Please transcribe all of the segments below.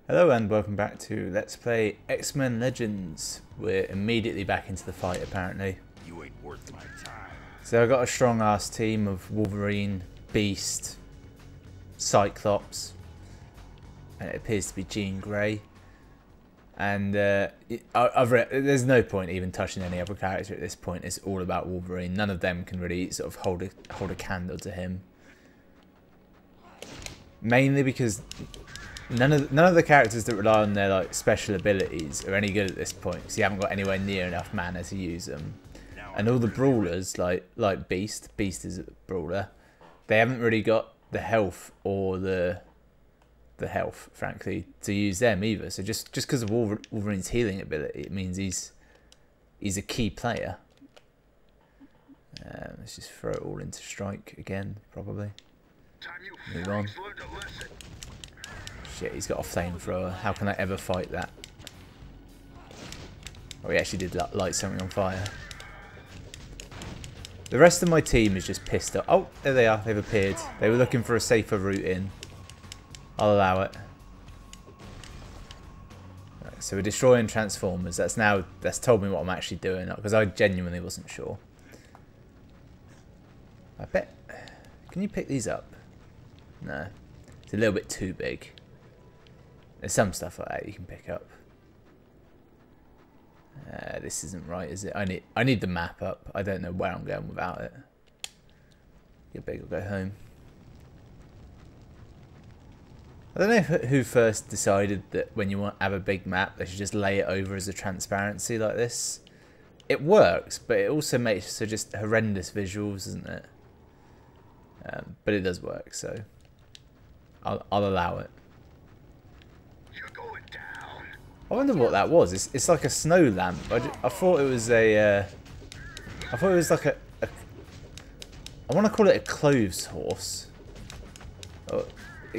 Hello and welcome back to Let's Play X-Men Legends. We're immediately back into the fight apparently. You ain't worth my time. So I've got a strong ass team of Wolverine, Beast, Cyclops, and it appears to be Jean Grey. And there's no point even touching any other character at this point. It's all about Wolverine. None of them can really sort of hold a candle to him. Mainly because none of the characters that rely on their like special abilities are any good at this point, because you haven't got anywhere near enough mana to use them. And all the brawlers like Beast is a brawler, they haven't really got the health or the health, frankly, to use them either. So just because of Wolverine's healing ability, it means he's a key player. Let's just throw it all into strike again, probably. Move on. Shit, he's got a flamethrower. How can I ever fight that? Oh, he actually did light something on fire. The rest of my team is just pissed off. Oh, there they are. They've appeared. They were looking for a safer route in. I'll allow it. Right, so we're destroying Transformers. That's told me what I'm actually doing, because I genuinely wasn't sure. I bet. Can you pick these up? No. It's a little bit too big. There's some stuff like that you can pick up. This isn't right, is it? I need the map up. I don't know where I'm going without it. Get big or go home. I don't know who first decided that when you want to have a big map, they should just lay it over as a transparency like this. It works, but it also makes for just horrendous visuals, isn't it? But it does work, so I'll allow it. You're going down. I wonder what that was. It's like a snow lamp. I thought it was a. I thought it was like a I want to call it a clothes horse.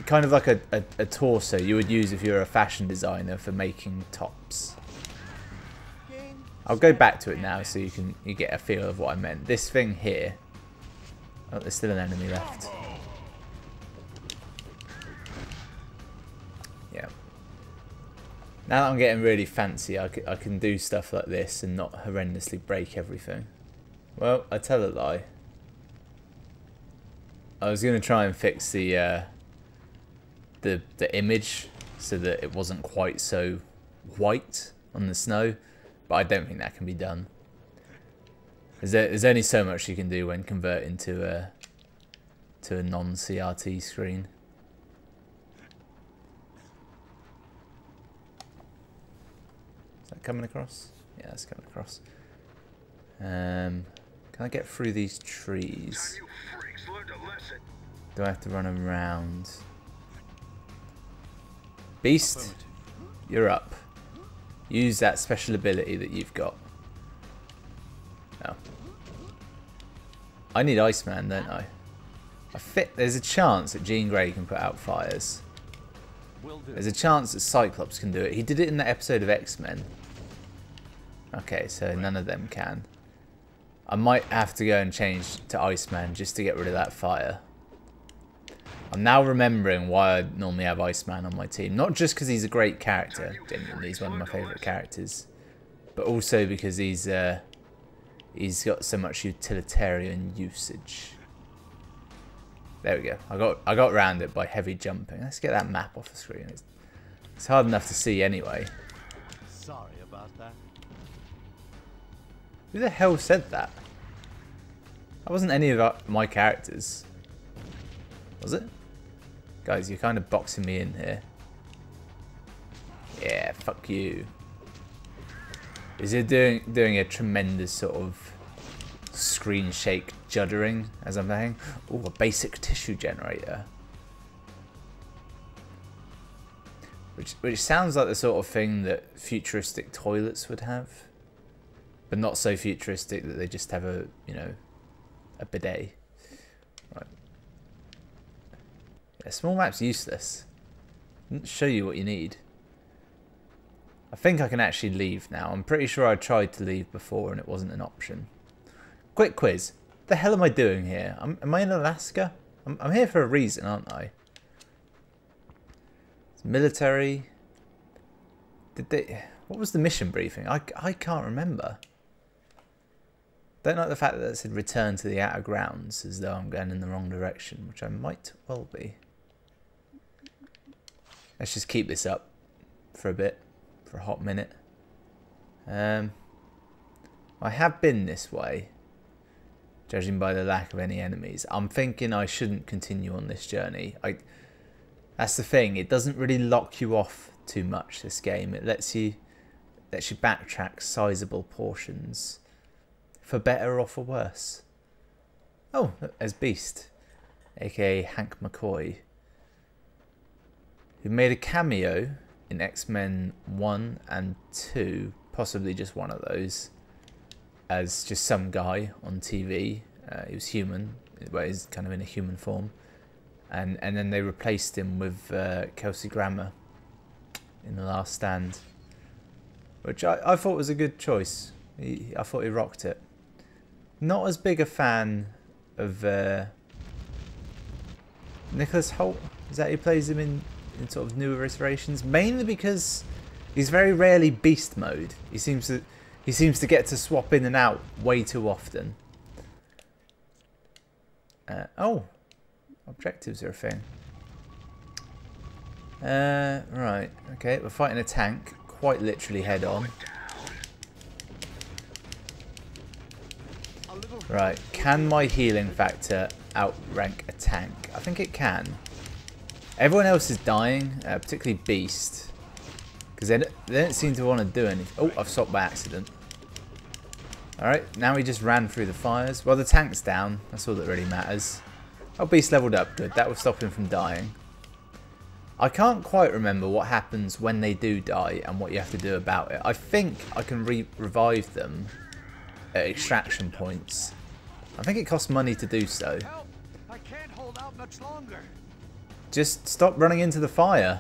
Kind of like a torso you would use if you're a fashion designer for making tops. I'll go back to it now so you get a feel of what I meant. This thing here. Oh, there's still an enemy left. Yeah. Now that I'm getting really fancy, I can do stuff like this and not horrendously break everything. Well, I tell a lie. I was going to try and fix the image so that it wasn't quite so white on the snow, but I don't think that can be done. There's only so much you can do when converting to a non-CRT screen. Is that coming across? Yeah, it's coming across. Can I get through these trees? Do I have to run around? Beast, you're up. Use that special ability that you've got. Oh. I need Iceman, don't I? There's a chance that Jean Grey can put out fires. There's a chance that Cyclops can do it. He did it in the episode of X-Men. Okay, so none of them can. I might have to go and change to Iceman just to get rid of that fire. I'm now remembering why I normally have Iceman on my team. Not just because he's a great character, genuinely he's one of my favourite characters, but also because he's got so much utilitarian usage. There we go. I got around it by heavy jumping. Let's get that map off the screen. It's hard enough to see anyway. Sorry about that. Who the hell said that? That wasn't any of my characters. Was it? Guys, you're kind of boxing me in here. Yeah, fuck you. Is it doing a tremendous sort of screen shake juddering as I'm playing? Oh, a basic tissue generator. Which sounds like the sort of thing that futuristic toilets would have. But not so futuristic that they just have a bidet. Right. Yeah, small map's useless. Doesn't show you what you need. I think I can actually leave now. I'm pretty sure I tried to leave before and it wasn't an option. Quick quiz. What the hell am I doing here? Am I in Alaska? I'm here for a reason, aren't I? It's military. Did they... What was the mission briefing? I can't remember. Don't like the fact that it said return to the outer grounds, as though I'm going in the wrong direction, which I might well be. Let's just keep this up for a bit, for a hot minute. I have been this way, judging by the lack of any enemies. I'm thinking I shouldn't continue on this journey. That's the thing, it doesn't really lock you off too much, this game. It lets you backtrack sizable portions, for better or for worse. Oh, there's Beast, aka Hank McCoy, who made a cameo in X-Men 1 and 2, possibly just one of those, as just some guy on TV. He was human, well, he's kind of in a human form, and then they replaced him with Kelsey Grammer in The Last Stand, which I thought was a good choice. I thought he rocked it. Not as big a fan of Nicholas Hoult. Is that who plays him in sort of newer iterations? Mainly because he's very rarely beast mode. He seems to get to swap in and out way too often. Oh, objectives are a thing. Right. Okay, we're fighting a tank, quite literally head on. Right, can my healing factor outrank a tank? I think it can. Everyone else is dying, particularly Beast, because they don't seem to want to do anything. Oh, I've stopped by accident. Alright, now he just ran through the fires. Well, the tank's down, that's all that really matters. Oh, Beast leveled up, good. That will stop him from dying. I can't quite remember what happens when they do die and what you have to do about it. I think I can revive them at extraction points. I think it costs money to do so. Help! I can't hold out much longer. Just stop running into the fire.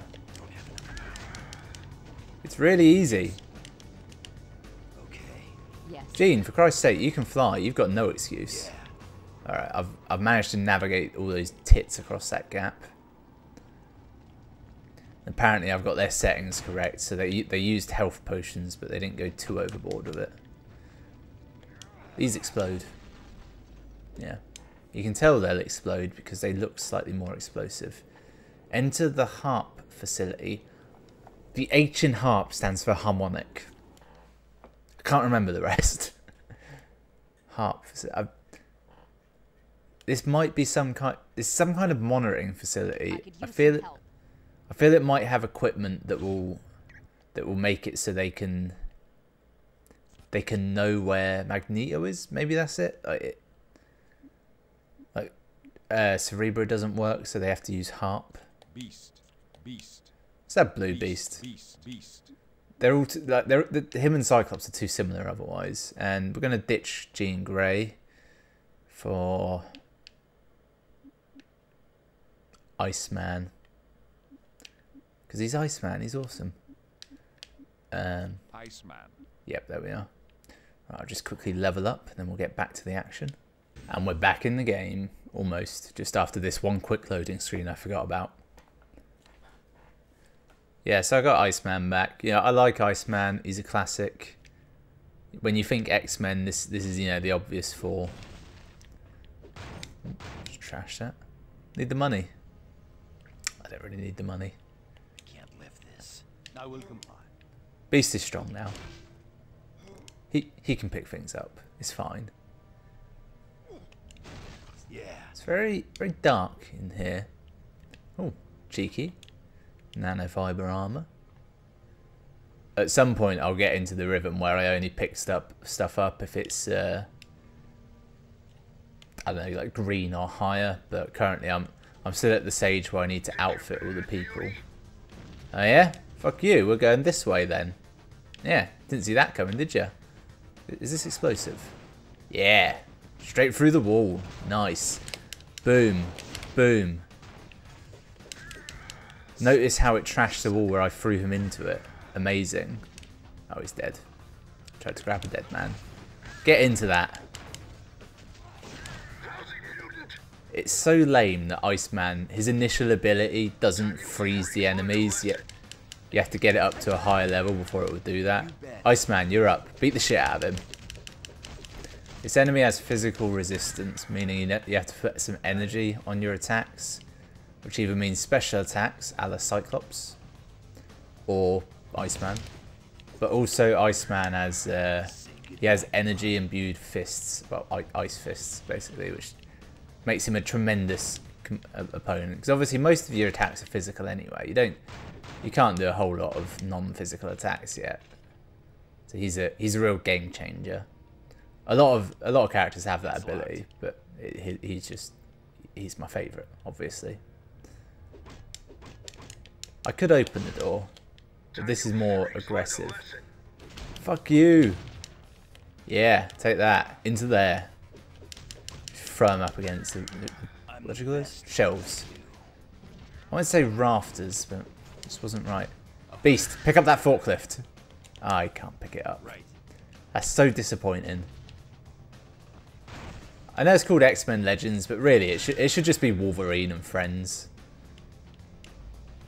It's really easy. Okay. Yes. Gene, for Christ's sake, you can fly. You've got no excuse. Yeah. Alright, I've managed to navigate all those tits across that gap. Apparently I've got their settings correct, so they used health potions, but they didn't go too overboard with it. These explode. Yeah. You can tell they'll explode because they look slightly more explosive. Enter the HAARP facility. The H in HAARP stands for harmonic. I can't remember the rest. HAARP facility. This might be some kind of monitoring facility. I feel it might have equipment that will make it so they can know where Magneto is. Maybe that's it. Cerebro doesn't work, so they have to use HAARP. Beast. It's that blue Beast. They're all him and Cyclops are too similar otherwise. And we're gonna ditch Jean Grey for Iceman, because he's Iceman. He's awesome. Iceman. Yep, there we are. Right, I'll just quickly level up, and then we'll get back to the action. And we're back in the game, almost, just after this one quick loading screen I forgot about. Yeah, so I got Iceman back. You know, I like Iceman. He's a classic. When you think X-Men, this is, you know, the obvious four. Just trash that. Need the money. I don't really need the money. I can't lift this. I will comply. Beast is strong now. He can pick things up. It's fine. Yeah. It's very dark in here. Oh, cheeky. Nanofiber armor. At some point I'll get into the rhythm where I only pick stuff up if it's I don't know, like green or higher, but currently I'm still at the stage where I need to outfit all the people. Oh yeah? Fuck you, we're going this way then. Yeah, didn't see that coming, did you? Is this explosive? Yeah. Straight through the wall. Nice. Boom. Boom. Notice how it trashed the wall where I threw him into it. Amazing. Oh, he's dead. Tried to grab a dead man. Get into that. It's so lame that Iceman, his initial ability doesn't freeze the enemies, yet You have to get it up to a higher level before it will do that. Iceman, you're up. Beat the shit out of him. This enemy has physical resistance, meaning you have to put some energy on your attacks, which either means special attacks, a la Cyclops, or Iceman. But also Iceman has he has energy imbued fists, well, ice fists basically, which makes him a tremendous opponent. Because obviously most of your attacks are physical anyway. You can't do a whole lot of non-physical attacks yet. So he's a real game changer. A lot of characters have that ability, but he's my favourite, obviously. I could open the door, but this is more aggressive. Fuck you! Yeah, take that into there. Throw him up against the what do you call this? Shelves. I want to say rafters, but this wasn't right. Beast, pick up that forklift. I can't pick it up. That's so disappointing. I know it's called X-Men Legends, but really it should just be Wolverine and Friends.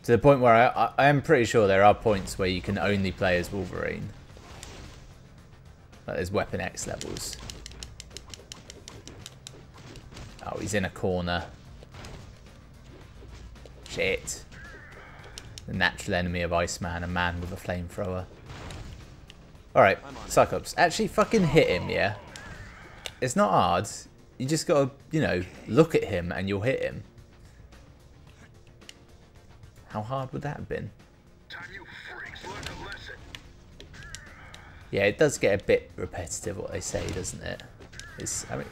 To the point where I am pretty sure there are points where you can only play as Wolverine. Like there's Weapon X levels. Oh, he's in a corner. Shit. The natural enemy of Iceman, a man with a flamethrower. Alright, Cyclops. Actually fucking hit him, yeah? It's not hard. You just gotta, you know, look at him and you'll hit him. How hard would that have been? Yeah, it does get a bit repetitive what they say, doesn't it? I mean,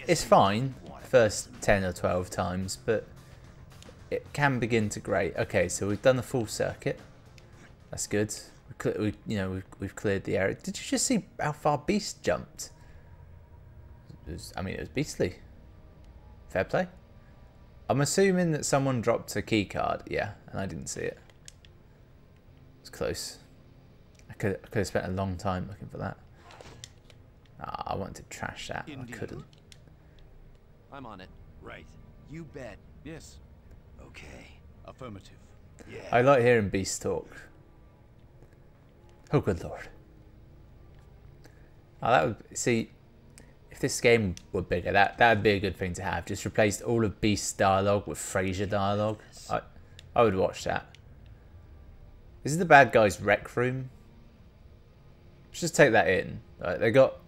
it's fine first 10 or 12 times, but it can begin to grate. Okay, so we've done the full circuit. That's good. We've cleared the area. Did you just see how far Beast jumped? I mean, it was beastly. Fair play. I'm assuming that someone dropped a key card. Yeah, and I didn't see it. It's close. I could have spent a long time looking for that. I wanted to trash that. I couldn't. I'm on it. Right. You bet. Yes. Okay. Affirmative. Yeah. I like hearing Beast talk. Oh, good lord. Oh, that would see. If this game were bigger, that would be a good thing to have. Just replaced all of Beast's dialogue with Fraser dialogue. I would watch that. This is the bad guy's rec room. Let's just take that in. Right, they got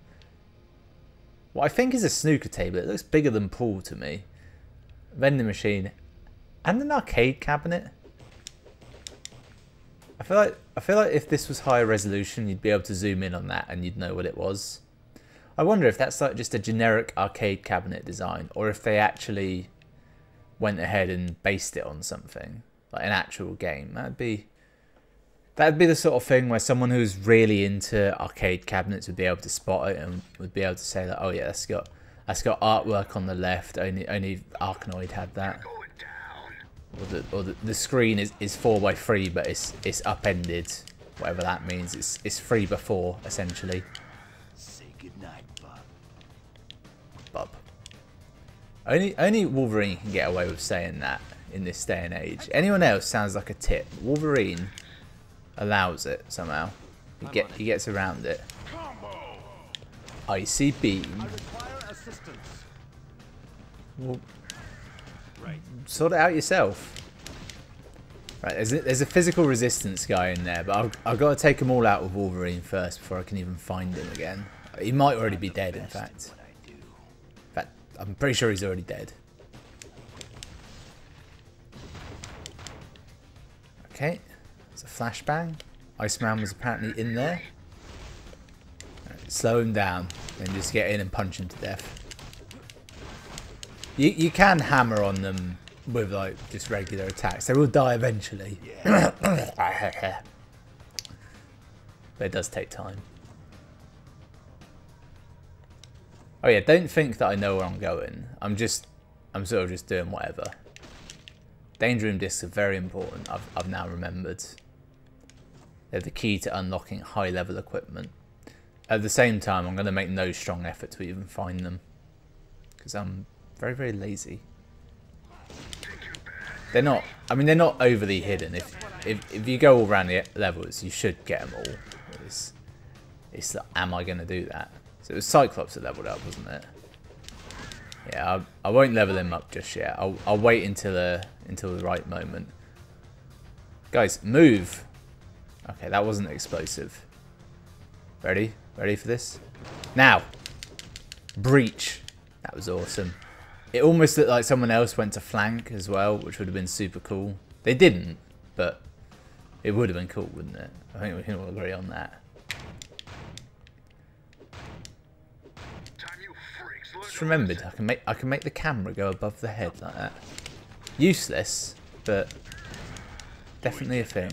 what I think is a snooker table. It looks bigger than pool to me. Vending machine and an arcade cabinet. I feel like if this was higher resolution, you'd be able to zoom in on that and you'd know what it was. I wonder if that's like just a generic arcade cabinet design, or if they actually went ahead and based it on something like an actual game. That'd be the sort of thing where someone who's really into arcade cabinets would be able to spot it and would be able to say that, oh yeah, that's got artwork on the left. Only Arkanoid had that. Or the screen is 4x3, but it's upended, whatever that means. It's 3x4 essentially. Bub. Only Wolverine can get away with saying that in this day and age. Anyone else sounds like a tit. Wolverine allows it somehow. He gets around it. Icy beam. Well, sort it out yourself. Right, there's a physical resistance guy in there, but I've got to take them all out with Wolverine first before I can even find him again. He might already be dead, in fact. I'm pretty sure he's already dead. Okay, it's a flashbang. Iceman was apparently in there. Right, slow him down, then just get in and punch him to death. You can hammer on them with like just regular attacks. They will die eventually. Yeah. But it does take time. Oh yeah, don't think that I know where I'm going. I'm sort of just doing whatever. Danger room discs are very important. I've now remembered. They're the key to unlocking high level equipment. At the same time, I'm going to make no strong effort to even find them, because I'm very, very lazy. They're not. I mean, they're not overly hidden. if you go all around the levels, you should get them all. It's like, am I going to do that? So it was Cyclops that leveled up, wasn't it? Yeah, I won't level him up just yet. I'll wait until the right moment. Guys, move. Okay, that wasn't explosive. Ready? Ready for this? Now. Breach. That was awesome. It almost looked like someone else went to flank as well, which would have been super cool. They didn't, but it would have been cool, wouldn't it? I think we can all agree on that. Just remembered, I can make the camera go above the head like that. Useless, but definitely a thing.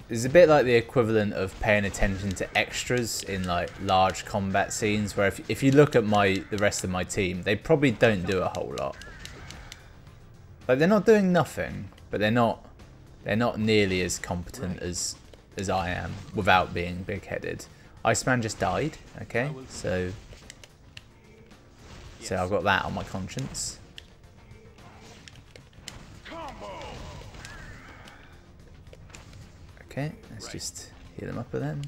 It's a bit like the equivalent of paying attention to extras in like large combat scenes, where if you look at the rest of my team, they probably don't do a whole lot. Like, they're not doing nothing, but they're not nearly as competent as I am without being big-headed. Iceman just died, okay, so I've got that on my conscience. Okay, let's just heal him up then.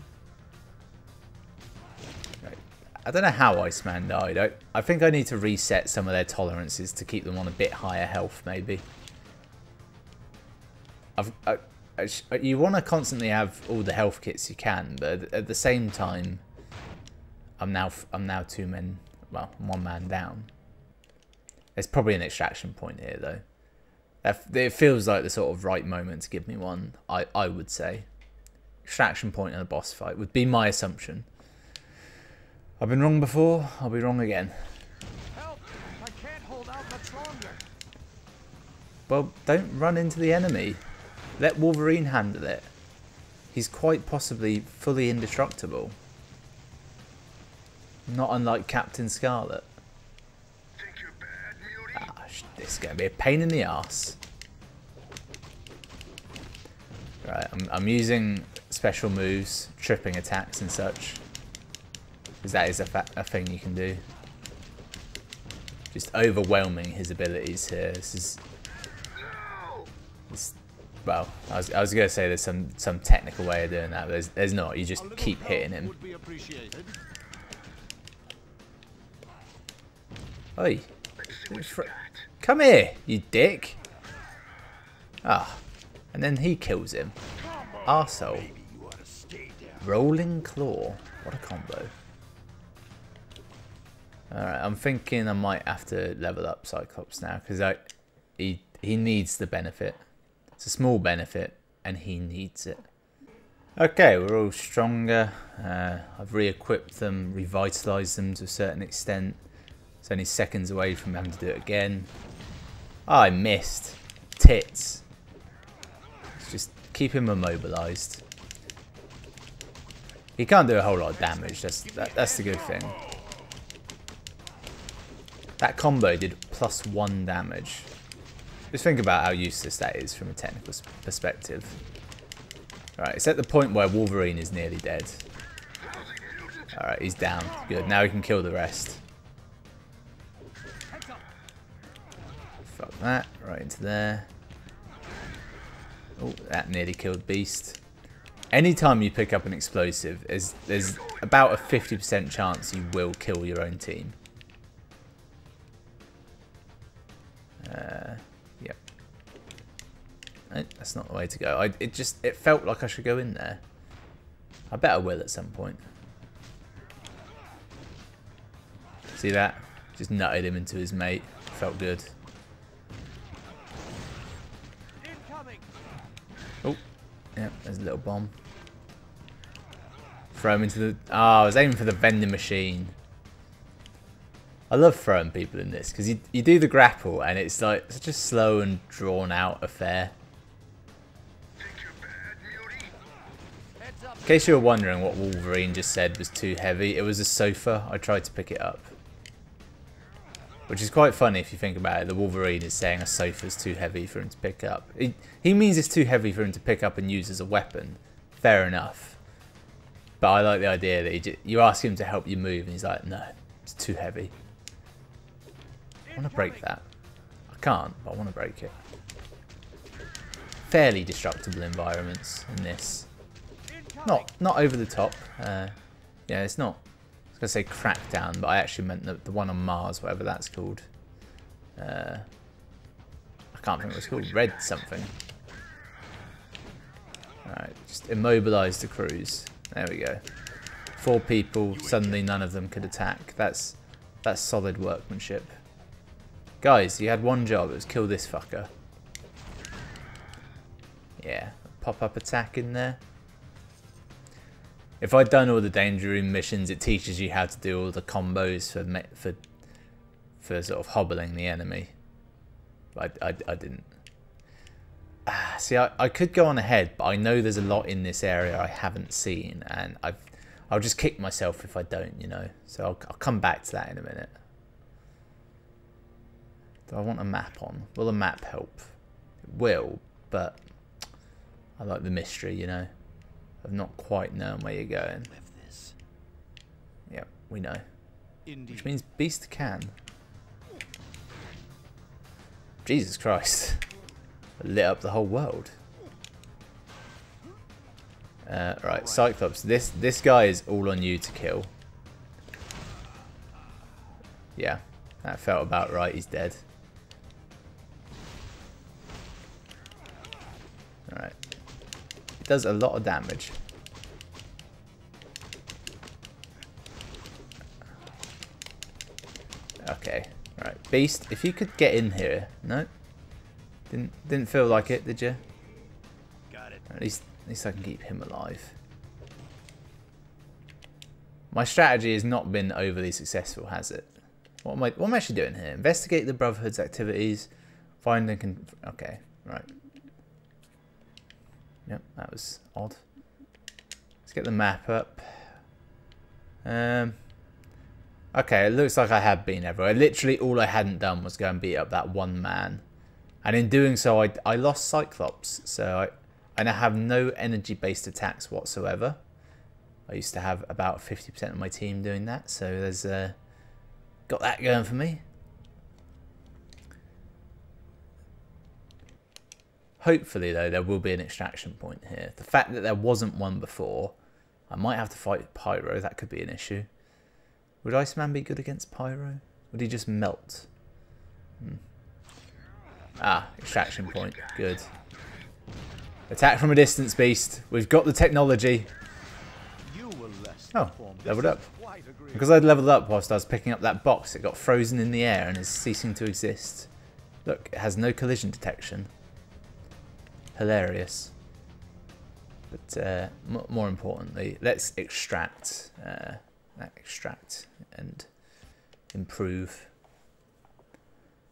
Right. I don't know how Iceman died. I think I need to reset some of their tolerances to keep them on a bit higher health, maybe. You want to constantly have all the health kits you can, but at the same time, I'm now 2 men, well, 1 man down. There's probably an extraction point here, though. It feels like the sort of right moment to give me one, I would say. Extraction point in a boss fight would be my assumption. I've been wrong before, I'll be wrong again. Help! I can't hold out much longer. Well, don't run into the enemy. Let Wolverine handle it. He's quite possibly fully indestructible. Not unlike Captain Scarlet. This is going to be a pain in the arse. Right, I'm using special moves, tripping attacks and such. Because that is a thing you can do. Just overwhelming his abilities here. This is... Well, I was going to say there's some technical way of doing that, but there's not. You just keep hitting him. Oi. Come here, you dick. Ah, and then he kills him. Arsehole. Rolling Claw. What a combo. Alright, I'm thinking I might have to level up Cyclops now, because he needs the benefit. It's a small benefit, and he needs it. Okay, we're all stronger. I've re-equipped them, revitalised them to a certain extent. It's only seconds away from having to do it again. Oh, I missed. Tits. Let's just keep him immobilised. He can't do a whole lot of damage. That's the good thing. That combo did +1 damage. Just think about how useless that is from a technical perspective. Alright, it's at the point where Wolverine is nearly dead. Alright, he's down. Good. Now we can kill the rest. Fuck that. Right into there. Oh, that nearly killed Beast. Anytime you pick up an explosive, there's about a 50% chance you will kill your own team. Yep. No, that's not the way to go. It felt like I should go in there. I bet I will at some point. See that? Just nutted him into his mate. Felt good. Oh, yeah, there's a little bomb. Throw him into the... Oh, I was aiming for the vending machine. I love throwing people in this, because you do the grapple, and it's like such a slow and drawn out affair. In case you were wondering what Wolverine just said was too heavy, it was a sofa. I tried to pick it up. Which is quite funny if you think about it. The Wolverine is saying a sofa's too heavy for him to pick up. He means it's too heavy for him to pick up and use as a weapon. Fair enough. But I like the idea that you ask him to help you move and he's like, no, it's too heavy. I want to break that. can't, but I want to break it. Fairly destructible environments in this. Not over the top. Yeah, it's not. I was gonna say Crackdown, but I actually meant the one on Mars, whatever that's called. I can't think what it's called. Red something. Alright, just immobilise the crews. There we go. 4 people, suddenly none of them could attack. That's solid workmanship. Guys, you had one job, it was kill this fucker. Yeah, pop-up attack in there. If I'd done all the danger room missions, it teaches you how to do all the combos for sort of hobbling the enemy. But I didn't. See, I could go on ahead, but I know there's a lot in this area I haven't seen, and I'll just kick myself if I don't, you know. So I'll come back to that in a minute. Do I want a map on? Will a map help? It will, but I like the mystery, you know, of not quite knowing where you're going. Yep, we know. Which means Beast can. Jesus Christ. Lit up the whole world. Right, Cyclops, this guy is all on you to kill. Yeah, that felt about right, he's dead. Alright. It does a lot of damage. Okay, right. Beast, if you could get in here. No? Didn't feel like it, did you? Got it. At least I can keep him alive. My strategy has not been overly successful, has it? What am I actually doing here? Investigate the Brotherhood's activities. Find and okay, right. Yep, that was odd. Let's get the map up. Okay, it looks like I have been everywhere. Literally all I hadn't done was go and beat up that one man. And in doing so, I lost Cyclops. So I now have no energy-based attacks whatsoever. I used to have about 50% of my team doing that. So there's got that going for me. Hopefully, though, there will be an extraction point here. The fact that there wasn't one before, I might have to fight Pyro. That could be an issue. Would Iceman be good against Pyro? Would he just melt? Ah, extraction point. Good. Attack from a distance, Beast. We've got the technology. Oh, leveled up. Because I'd leveled up whilst I was picking up that box, it got frozen in the air and is ceasing to exist. Look, it has no collision detection. Hilarious. But more importantly, let's extract and improve.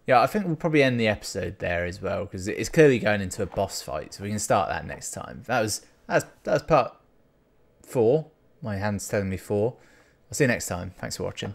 Yeah, I think we'll probably end the episode there as well, because it's clearly going into a boss fight, so we can start that next time. That was part 4. My hand's telling me 4. I'll see you next time. Thanks for watching.